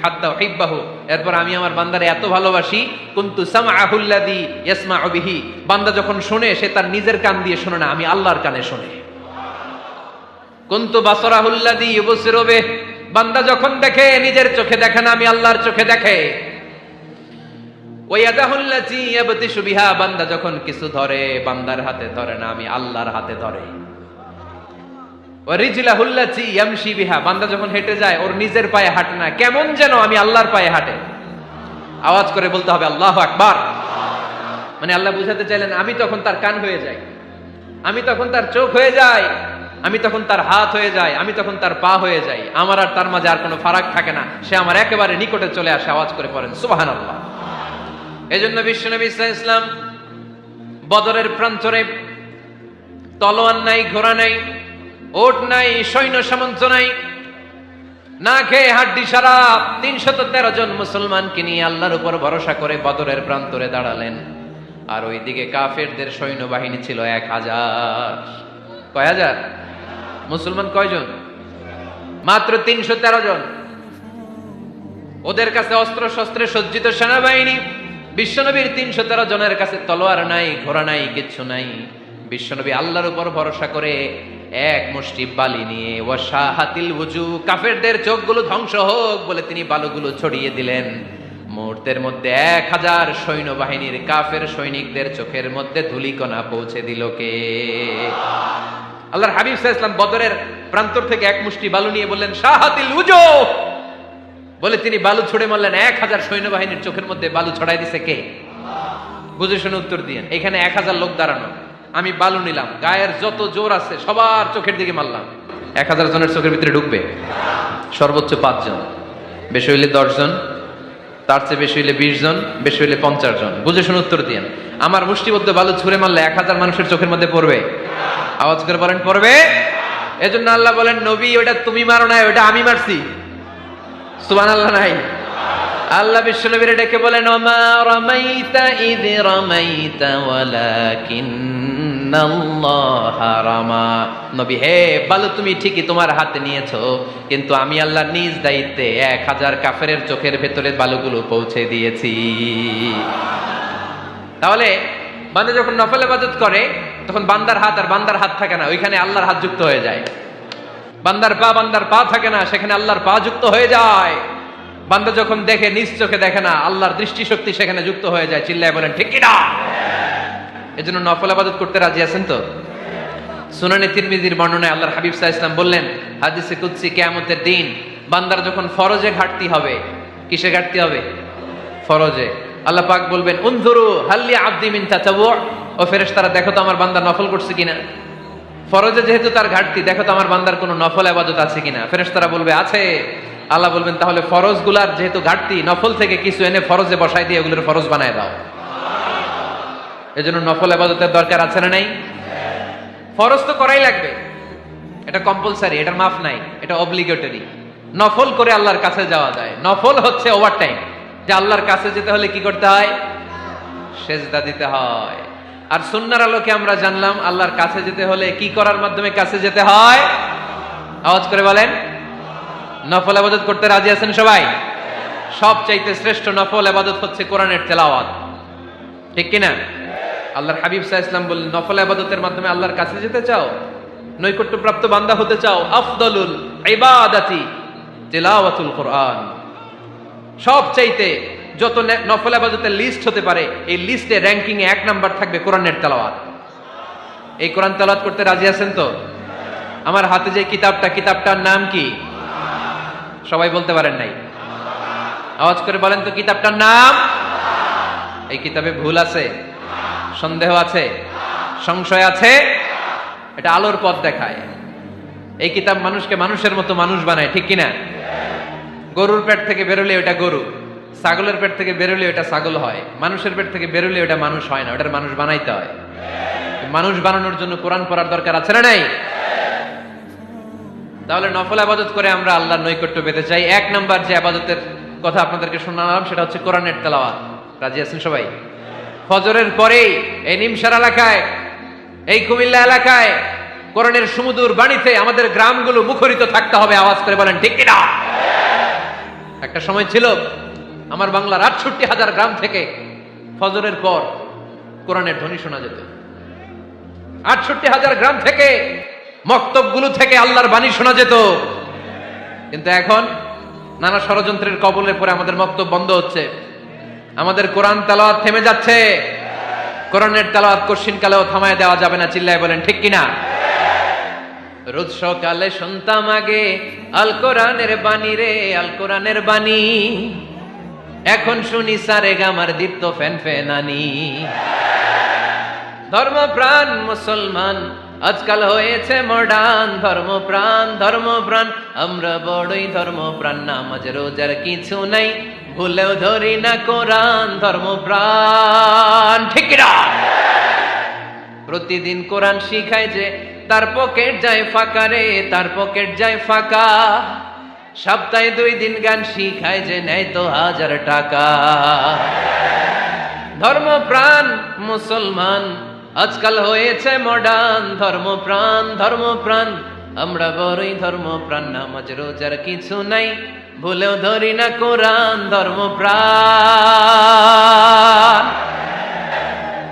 হাত্তা উহিব্বাহু, এরপর আমি আমার বান্দারে এত ভালোবাসি, কুনতু সামআহুল্লাযী ইয়াসমাউ বিহি, বান্দা যখন শুনে সে তার নিজের কান দিয়ে শুনে না, আমি আল্লাহর কানে শুনে। কুনতু বাসারাহুল্লাযী ইউবসিরু বিহি, বান্দা যখন দেখে নিজের চোখে দেখে না, আমি আল্লাহর চোখে দেখে। ওয়া ইয়াদাহুল্লাযী ইয়াবতিশু বিহা, বান্দা যখন কিছু ধরে বান্দার হাতে ধরে না, আমি আল্লাহর হাতে ধরে। ওয়া রিজলাহুল্লাযী ইয়ামশি বিহা, বান্দা যখন হেঁটে যায় ওর নিজের পায়ে হাঁটে না, কেমন যেন আমি আল্লাহর পায়ে হাঁটে। আওয়াজ করে বলতে হবে আল্লাহু আকবার। মানে আল্লাহ বুঝাতে চাইলেন আমি তখন তার কান হয়ে যাই, আমি তখন তার চোখ হয়ে যাই, আমি তখন তার হাত হয়ে যাই, আমি তখন তার পা হয়ে যাই। আমার আর তার মাঝে আর কোনো ফারাক থাকে না, সে আমার একেবারে নিকটে চলে আসে। আওয়াজ করে পড়েন সুবহানাল্লাহ। এজন্য বিশ্বনবী সাল্লাল্লাহু আলাইহি ওয়াসাল্লাম বদরের প্রান্তরে তলোয়ার নাই, ঘোড়া নাই, ওট নাই, সৈন্য সামন্ত নাই, না খেয়ে হাড্ডি সারা 313 জন মুসলমানকে নিয়ে আল্লাহর উপর ভরসা করে বদরের প্রান্তরে দাঁড়ালেন। আর ওইদিকে কাফেরদের সৈন্যবাহিনী ছিল 1000। কয় হাজার? মুসলমান কয়জন? মাত্র 313 জন। ওদের কাছে অস্ত্র শস্ত্রে সজ্জিত সেনাবাহিনী। বিশ্বনবীর 313 জনের কাছে তলোয়ার নাই, ঘোড়া নাই, কিচ্ছু নাই। বিশ্বনবী আল্লাহর উপর ভরসা করে এক মুষ্টি বালি নিয়ে ওয়াশাহাতিল ওযু, কাফেরদের চোখগুলো ধ্বংস হোক বলে তিনি বালুগুলো ছড়িয়ে দিলেন। মুহূর্তের মধ্যে 1000 সৈন্যবাহিনীর কাফের সৈনিকদের চোখের মধ্যে ধূলিকণা পৌঁছে দিল কে? আল্লাহর হাবিব সাল্লাল্লাহু আলাইহি ওয়াসাল্লাম বদরের প্রান্তর থেকে এক মুষ্টি বালু নিয়ে বললেন শাহাতিল ওযু বলে তিনি বালু ছুড়ে মারলেন। 1000 সৈন্যবাহিনীর চোখের মধ্যে বালু ছড়াই দিছে কে? বুঝে শুনে উত্তর দিয়েন। এখানে 1000 লোক দাঁড়ানো, আমি বালু নিলাম, গায়ের যত জোর আছে সবার চোখের দিকে মারলাম। 1000 জনের চোখের ভিতরে ঢুকবে? সর্বোচ্চ 5 জন, বেশি হইলে 10 জন, তার চেয়ে বেশি হইলে 20 জন, বেশি হইলে 50 জন। বুঝে শুনে উত্তর দিয়েন। আমার মুষ্টিবদ্ধ বালু ছুঁড়ে মারলে 1000 মানুষের চোখের মধ্যে পড়বে? আওয়াজ করে বলেন পড়বে। এজন্য আল্লাহ বলেন নবী ওটা তুমি মারো না, ওটা আমি মারছি। সুবহানাল্লাহ নাই? আল্লাহ বিশ্বনবীরে ডেকে বলেন ওমা রামাইতা ইয রামাইতা ওয়ালাকিন্নাল্লাহা রামা। নবী হে, বালু তুমি ঠিকই তোমার হাতে নিয়েছো, কিন্তু আমি আল্লাহ নিজ দায়িত্বে 1000 কাফেরের চোখের ভেতরে বালুগুলো পৌঁছে দিয়েছি। তাহলে বান্দা যখন নফল ইবাদত করে তখন বান্দার হাত আর বান্দার হাত থাকে না, ওইখানে আল্লাহর হাত যুক্ত হয়ে যায়। বান্দার পা থাকে না, সেখানে আল্লাহর পা যুক্ত হয়ে যায়। বান্দা যখন দেখে নিজ চোখে দেখে না, আল্লাহর দৃষ্টিশক্তি সেখানে যুক্ত হয়ে যায়। চিল্লায় বলেন ঠিক কি না? এজন্য নফল ইবাদত করতে রাজি আছেন তো? সুনানে তিরমিজির বর্ণনায় আল্লাহর হাবিব সাল্লাল্লাহু আলাইহি ওয়াসাল্লাম বললেন হাদিসে কুদসি, কিয়ামতের দিন বান্দার যখন ফরজে ঘাটতি হবে, কিসে ঘাটতি হবে? ফরজে। আল্লাহ পাক বলবেন উনজুরু হাল্লি আবদি মিন তাতাওয়ু, ও ফেরেশতারা দেখো তো আমার বান্দা নফল করছে কিনা। ফরজে যেহেতু তার ঘাটতি, দেখো তো আমার বান্দার কোনো নফল ইবাদত আছে কিনা। ফেরেশতারা বলবে আছে। আল্লাহ বলবেন তাহলে ফরজ গুলার যেহেতু ঘাটতি, নফল থেকে কিছু এনে ফরজে বসাই দিয়ে ওগুলোর ফরজ বানায় দাও। এজন্য নফল ইবাদতের দরকার আছে না নাই? ফরজ তো করাই লাগবে, এটা কম্পালসারি, এটার মাফ নাই, এটা অব্লিগেটরি। নফল করে আল্লাহর কাছে যাওয়া যায়। নফল হচ্ছে ওভারটাইম, যে আল্লাহর কাছে যেতে হলে কি করতে হয়? সেজদা দিতে হয়। আর সুন্নাহর আলোকে আমরা জানলাম আল্লাহর কাছে যেতে হলে কি করার মাধ্যমে কাছে যেতে হয়? আওয়াজ করে বলেন নফল ইবাদত করতে রাজি আছেন সবাই? সবচাইতে শ্রেষ্ঠ নফল ইবাদত হচ্ছে কোরআনের তেলাওয়াত, ঠিক কি না? আল্লাহর হাবিব সাল্লাল্লাহু আলাইহি ওয়াসাল্লাম বললেন নফল ইবাদতের মাধ্যমে আল্লাহর কাছে যেতে চাও, নৈকট্যপ্রাপ্ত বান্দা হতে চাও, আফদালুল ইবাদাতি তিলাওয়াতুল কোরআন। সবচাইতে যত নফল ইবাদতের লিস্ট হতে পারে, এই লিস্টে র‍্যাঙ্কিং এ 1 নাম্বার থাকবে কোরআনের তেলাওয়াত। এই কোরআন তেলাওয়াত করতে রাজি আছেন তো? আমার হাতে যে কিতাবটার নাম কি? সবাই বলতে পারেন নাই? আওয়াজ করে বলেন তো কিতাবটার নাম? এই কিতাবে ভুল আছে? সন্দেহ আছে? সংশয় আছে? এটা আলোর পথ দেখায়। এই কিতাব মানুষকে মানুষের মতো মানুষ বানায়, ঠিক কিনা? গরুর পেট থেকে বেরোলে ওটা গরু, ছাগলের পেট থেকে বেরোলে ওটা ছাগল হয়, মানুষের পেট থেকে বেরোলে ওটা মানুষ হয় না, ওটার মানুষ বানাইতে হয়। মানুষ বানানোর জন্য কোরআন পড়ার দরকার আছে না নাই? তাহলে নফল ইবাদত করে আমরা আল্লাহর নৈকট্য পেতে চাই। 1 নাম্বার যে ইবাদতের কথা আপনাদেরকে শোনালাম সেটা হচ্ছে কোরআনের তেলাওয়াত। রাজি আছেন সবাই? ফজরের পরেই এই নিমসার এলাকায়, এই কুমিল্লা এলাকায় কোরআনের সুমধুর বাণীতে আমাদের গ্রামগুলো মুখরিত থাকতে হবে। আওয়াজ করে বলেন ঠিক কি না? একটা সময় ছিল আমার বাংলার ৬৮,০০০ গ্রাম থেকে ফজরের পর কোরআনের ধ্বনি শোনা যেত। ৬৮,০০০ গ্রাম থেকে মক্তবগুলো থেকে আল্লাহর বাণী শোনা যেত। কিন্তু এখন নানা ষড়যন্ত্রের কবলে পড়ে আমাদের মক্তব বন্ধ হচ্ছে, আমাদের কোরআন তেলাওয়াত থেমে যাচ্ছে। কোরআনের তেলাওয়াত কশিনকালেও থামায় দেওয়া যাবে না। চিল্লায় বলেন ঠিক কিনা? রোজ সকালে শুনতাম আগে আল কোরআনের বাণী রে, আল কোরআনের বাণী। এখন শুনি সারে গামার দীপ্ত ফ্যান ফ্যানানি। ধর্মপ্রাণ মুসলমান আজকাল হয়েছে মডার্ন। ধর্মপ্রাণ আমরা বড়ই ধর্মপ্রাণ। নামাজ রোজার কিছু নাই, ভুলেও ধরি না কোরআন। ধর্মপ্রাণ ঠিক কিনা? প্রতিদিন কোরআন শিখায় যে তার পকেট যায় ফাঁকা রে, তার পকেট যায় ফাঁকা। সপ্তাহে 2 দিন গান শিখায় যে নেয় তো 1000 টাকা। ধর্মপ্রাণ মুসলমান আজকাল হয়েছে মডার্ন। ধর্মপ্রাণ আমরা বড়ই ধর্মপ্রাণ, নামাজ রোজার কিছু নাই, ভুলেও ধরি না কোরআন। ধর্মপ্রাণ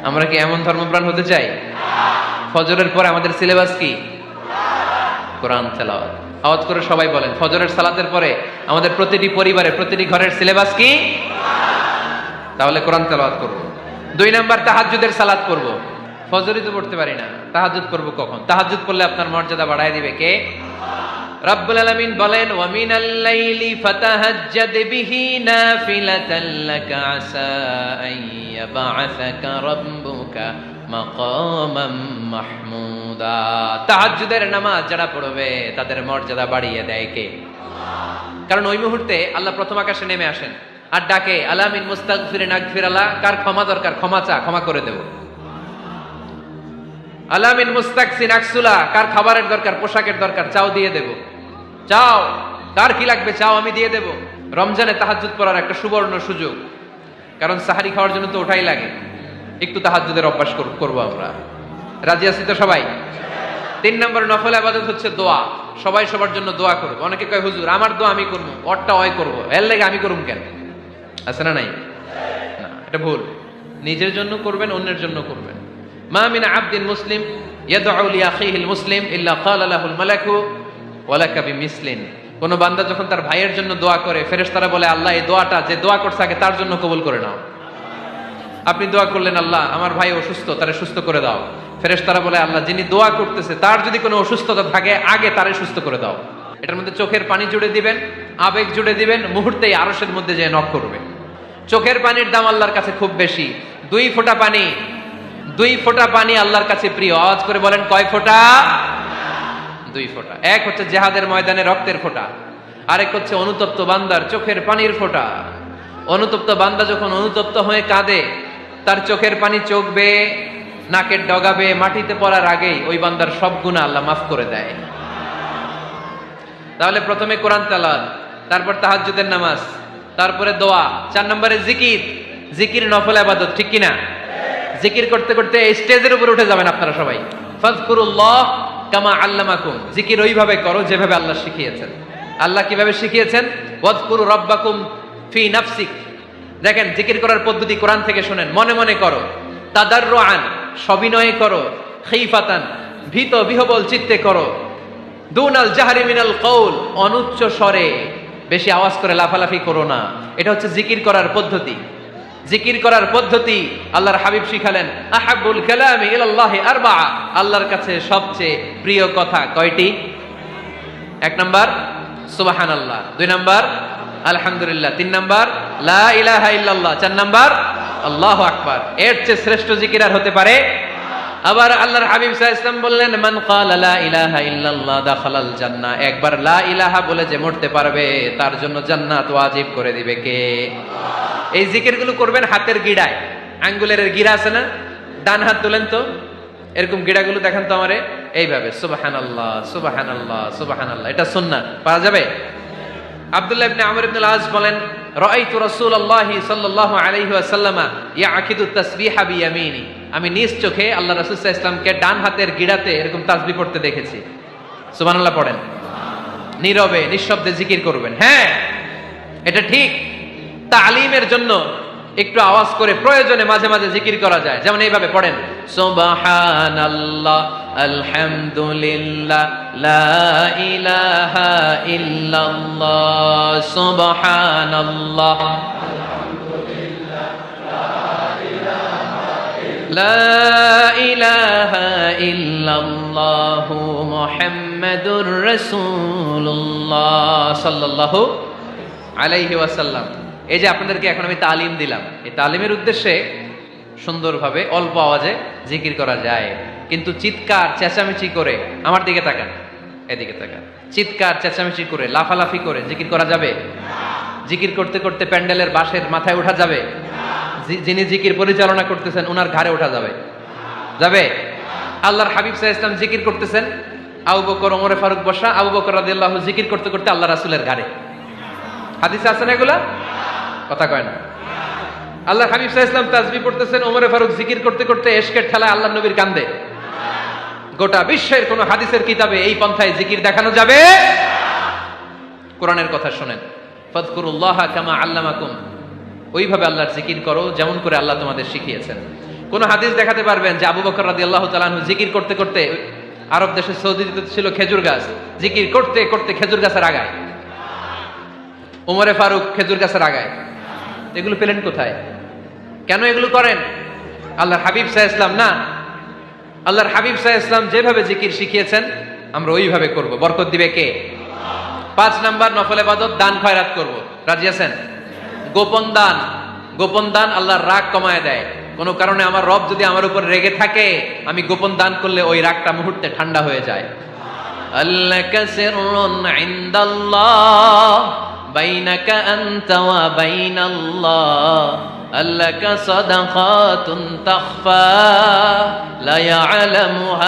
আমরা কি এমন ধর্মপ্রাণ হতে চাই? ফজরের পরে আমাদের সিলেবাস কি? কোরআন তেলাওয়াত। আওয়াজ করে সবাই বলেন, ফজরের সালাতের পরে আমাদের প্রতিটি পরিবারে প্রতিটি ঘরের সিলেবাস কি? তাহলে কোরআন তেলাওয়াত করব। 2 নাম্বার, তাহাজ্জুদের সালাত করব। ফজরই তো পড়তে পারি না, তাহাজ্জুদ করব কখন? তাহাজ্জুদ করলে আপনার মর্যাদা বাড়ায় দিবে কে? রব্বুল আলামিন বলেন, ওয়া মিনাল লাইলি ফাতাহাজ্জাদ বিহি নাফিলাতান লাকা আসা আইয়াবা'আসাকা রাব্বুকা মাকামাম মাহমুদা। তাহাজ্জুদের নামাজ যারা পড়বে তাদের মর্যাদা বাড়িয়ে দেয় কে? কারণ ওই মুহূর্তে আল্লাহ প্রথম আকাশে নেমে আসেন আর ডাকে, আলা মিন মুস্তাগফিরিন আগফিরালা, কার ক্ষমা দরকার ক্ষমা চা, ক্ষমা করে দেব। আলা মিন মুস্তাকসিন আকসুলা, কার খাবারের দরকার পোশাকের দরকার, চাও দিয়ে দেব। চাও, কার কি লাগবে চাও, আমি দিয়ে দেব। রমজানে তাহাজ্জুদ পড়ার একটা সুবর্ণ সুযোগ, কারণ সাহারি খাওয়ার জন্য তো ওঠাই লাগে। একটু তাহাজ্জুদের অভ্যাস করব আমরা। রাজি আছি তো সবাই? 3 নম্বর নফল ইবাদত হচ্ছে দোয়া। সবাই সবার জন্য দোয়া করবে। অনেকে কয়, হুজুর আমার দোয়া আমি করবো, ওরটা ওই করবো, এর লাগে আমি করুম কেন? আছে না নাই? না, এটা ভুল। নিজের জন্য করবেন, অন্যের জন্য করবেন। মা মিন আবদিন মুসলিম ইয়াদউ লি আখিহিল মুসলিম ইল্লা ক্বালা লাহুল মালাকু ওয়া লাকা বিমিসলিন। কোন বান্দা যখন তার ভাইয়ের জন্য দোয়া করে, ফেরেশতারা বলে, আল্লাহ এই দোয়াটা যে দোয়া করছে আগে তার জন্য কবুল করে নাও। আপনি দোয়া করলেন, আল্লাহ আমার ভাই অসুস্থ, তারে সুস্থ করে দাও। ফেরেশতারা বলে, আল্লাহ যিনি দোয়া করতেছে তার যদি কোনো অসুস্থতা থাকে আগে তারে সুস্থ করে দাও। এটার মধ্যে চোখের পানি জুড়ে দিবেন, আবেগ জুড়ে দিবেন, মুহূর্তেই আরশের মধ্যে যে নক করবে। চোখের পানির দাম আল্লাহর কাছে খুব বেশি। 2 ফোঁটা পানি আল্লাহর কাছে প্রিয়। আওয়াজ করে বলেন, কয় ফোঁটা? 2 ফোঁটা। এক হচ্ছে জিহাদের ময়দানে রক্তের ফোঁটা, আরেক হচ্ছে অনুতপ্ত বান্দার চোখের পানির ফোঁটা। অনুতপ্ত বান্দা যখন অনুতপ্ত হয়ে কাঁদে, তার চোখের পানি চোখ বেয়ে নাকের ডগাবে মাটিতে পড়ার আগেই ওই বান্দার সব গুনাহ আল্লাহ মাফ করে দেয়। তাহলে প্রথমে কোরআন তেলাওয়াত, তারপর তাহাজ্জুদের নামাজ, তারপরে দোয়া। 4 নম্বরে জিকির নফল ইবাদত, ঠিক কিনা? জিকির করতে করতে স্টেজের উপরে উঠে যাবেন আপনারা সবাই। ফাযকুরুল্লাহ কামা আল্লামাকুম, জিকির ওইভাবে করো যেভাবে আল্লাহ শিখিয়েছেন। আল্লাহ কিভাবে শিখিয়েছেন? ওয়াযকুরু রাব্বাকুম ফি নাফসিক। দেখেন, জিকির করার পদ্ধতি কোরআন থেকে শুনেন। মনে মনে করো, তাদাররুআন সবিনয়ে করো, খিফাতান ভীত বিহবল চিত্তে করো, দুনাল জাহরি মিনাল কওল অনুচ্চ স্বরে, বেশি আওয়াজ করে লাফালাফি করো না। এটা হচ্ছে জিকির করার পদ্ধতি। জিকির করার পদ্ধতি আল্লাহর হাবিব শিখালেন, আহাব্বুল কালামি ইলাল্লাহি আরবাআ, আল্লাহর কাছে সবচেয়ে প্রিয় কথা কয়টি? 1 নাম্বার সুবহানাল্লাহ, 2 নাম্বার আলহামদুলিল্লাহ, 3 নাম্বার লা ইলাহা ইল্লাল্লাহ, 4 নাম্বার আল্লাহু আকবার। এর চেয়ে শ্রেষ্ঠ জিকির আর হতে পারে? আবার আল্লাহর হাবিব সাল্লাল্লাহু আলাইহি ওয়াসাল্লাম বললেন, মান ক্বালা লা ইলাহা ইল্লাল্লাহ দাখালাল জান্নাহ। একবার লা ইলাহা বলে যে মরতে পারবে তার জন্য জান্নাত ওয়াজিব করে দিবে কে? এই জিকিরগুলো করবেন হাতের গিড়ায়। আঙ্গুলের গিড়া আছে না? ডান হাত তোলেন তো, এরকম গিড়াগুলো দেখেন তো আমারে, এইভাবে সুবহানাল্লাহ সুবহানাল্লাহ সুবহানাল্লাহ। এটা সুন্নাহ, পারা যাবে? আব্দুল্লাহ ইবনে আমর ইবনে আল-আস বলেন, রাআইতু রাসূলুল্লাহি সাল্লাল্লাহু আলাইহি ওয়াসাল্লাম ইয়াকিদু তাসবিহা বিয়ামিনি। আমি নিজ চোখে আল্লাহ রাসূল সাল্লাল্লাহু আলাইহি ওয়াসাল্লামকে ডান হাতের গিড়াতে এরকম তাসবিহ পড়তে দেখেছি। সুবহানাল্লাহ পড়েন। নীরবে নিঃশব্দে জিকির করবেন। হ্যাঁ, এটা ঠিক। তালিমের জন্য একটু আওয়াজ করে প্রয়োজনে মাঝে মাঝে জিকির করা যায়। যেমন এইভাবে পড়েন, সুবহানাল্লাহ আলহামদুলিল্লাহ লা ইলাহা ইল্লাল্লাহ সুবহানাল্লাহ লা ইলাহা ইল্লাল্লাহ মুহাম্মাদুর রাসূলুল্লাহ সাল্লাল্লাহু আলাইহি ওয়াসাল্লাম। এই যে আপনাদেরকে এখন আমি তালিম দিলাম, এই তালিমের উদ্দেশ্যে সুন্দরভাবে অল্প আওয়াজে জিকির করা যায়, কিন্তু চিৎকার চেঁচামেচি করে, আমার দিকে তাকান, এদিকে তাকান, চিৎকার চেঁচামেচি করে লাফালাফি করে জিকির করা যাবে? জিকির করতে করতে প্যান্ডেলের বাঁশের মাথায় ওঠা যাবে? যিনি জিকির পরিচালনা করতেছেন ওনার ঘাড়ে ওঠা যাবে? যাবে? আল্লাহর হাবিব সাল্লাল্লাহু আলাইহি ওয়াসাল্লাম জিকির করতেছেন, আবু বকর ওমর ফারুক বসা, আবু বকর রাদিয়াল্লাহু জিকির করতে করতে আল্লাহ রাসূলের ঘাড়ে। হাদিসে আছে না এগুলা? কথা কয় না। আল্লাহর হাবিব সাল্লাল্লাহু আলাইহি ওয়াসাল্লাম তাসবিহ পড়তেছেন, ওমরে ফারুক জিকির করতে করতে এশকের ঠেলায় আল্লাহর নবীর কান্দে। গোটা বিশ্বের কোন হাদিসের কিতাবে এই পন্থায় জিকির দেখানো যাবে? কোরআনের কথা শুনেন, ফাযকুরুল্লাহা কামা আল্লামাকুম, ওইভাবে আল্লাহর জিকির করো যেমন করে আল্লাহ তোমাদের শিখিয়েছেন। কোন হাদিস দেখাতে পারবেন যে আবু বকর রাদিয়াল্লাহু তাআলা আনহু জিকির করতে করতে, আরব দেশে সৌদিতে ছিল খেজুর গাছ, জিকির করতে করতে খেজুর গাছের আগায়, ওমরে ফারুক খেজুর গাছের আগায়, এগুলো পেলেন কোথায়? কেন এগুলো করেন? আল্লাহর হাবিব সাল্লাল্লাহু আলাইহি ওয়াসাল্লাম না, আল্লাহর হাবিব সাল্লাল্লাহু আলাইহি ওয়াসাল্লাম যেভাবে জিকির শিখিয়েছেন আমরা ওইভাবে করব। বরকত দিবে কে? 5 নাম্বার নফল ইবাদত, দান খয়রাত করব। রাজি আছেন? গোপন দান, গোপন দান আল্লাহর রাগ কমায় দেয়। কোন কারণে আমার রব যদি আমার উপর রেগে থাকে, আমি গোপন দান করলে ওই রাগটা মুহূর্তে ঠান্ডা হয়ে যায়। আল্লাকা সিররুন ইনদাল্লাহ বাইনাকা আনতা ওয়া বাইনাল্লাহ, আল্লাকা সাদাকাতুন তাখফা লা ইয়ালামুহা